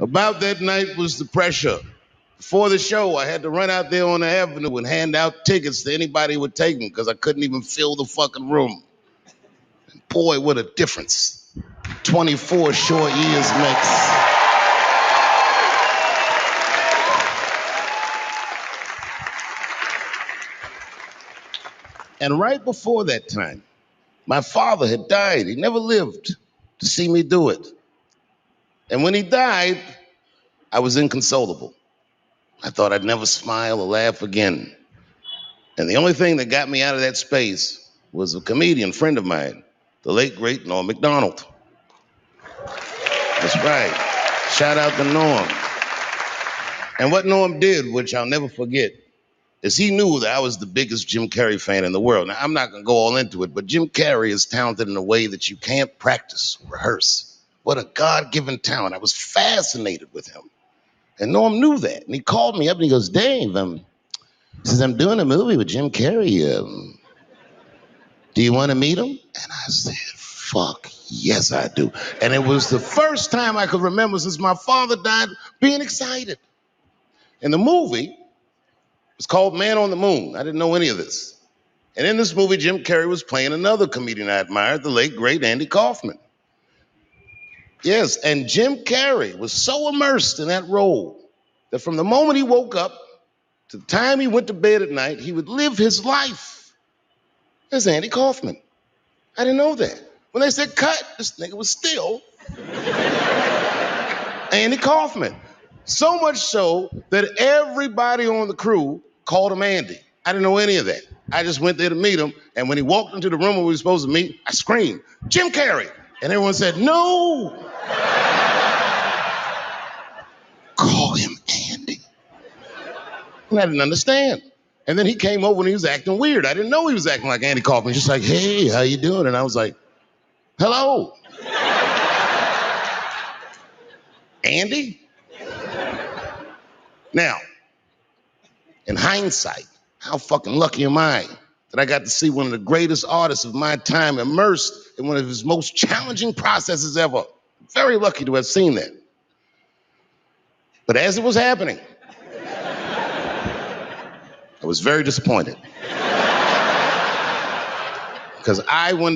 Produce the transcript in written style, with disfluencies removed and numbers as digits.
About that night was the pressure. Before the show, I had to run out there on the avenue and hand out tickets to anybody who would take them because I couldn't even fill the fucking room. And boy, what a difference 24 short years makes. And right before that time, my father had died. He never lived to see me do it. And when he died, I was inconsolable. I thought I'd never smile or laugh again. And the only thing that got me out of that space was a comedian friend of mine, the late, great Norm Macdonald. That's right. Shout out to Norm. And what Norm did, which I'll never forget, is he knew that I was the biggest Jim Carrey fan in the world. Now, I'm not going to go all into it, but Jim Carrey is talented in a way that you can't practice, rehearse. What a God-given talent. I was fascinated with him. And Norm knew that. And he called me up and he goes, Dave, he says, I'm doing a movie with Jim Carrey. Do you want to meet him? And I said, fuck, yes, I do. And it was the first time I could remember since my father died being excited. And the movie was called Man on the Moon. I didn't know any of this. And in this movie, Jim Carrey was playing another comedian I admired, the late, great Andy Kaufman. Yes, and Jim Carrey was so immersed in that role that from the moment he woke up to the time he went to bed at night, he would live his life as Andy Kaufman. I didn't know that. When they said cut, this nigga was still Andy Kaufman. So much so that everybody on the crew called him Andy. I didn't know any of that. I just went there to meet him, and when he walked into the room where we were supposed to meet, I screamed, Jim Carrey! And everyone said, no! Call him Andy. And I didn't understand. And then he came over and he was acting weird. I didn't know he was acting like Andy Kaufman. Just like, hey, how you doing? And I was like, hello. Andy? Now, in hindsight, how fucking lucky am I that I got to see one of the greatest artists of my time immersed in one of his most challenging processes ever. Very lucky to have seen that. But as it was happening, I was very disappointed. Because I wanted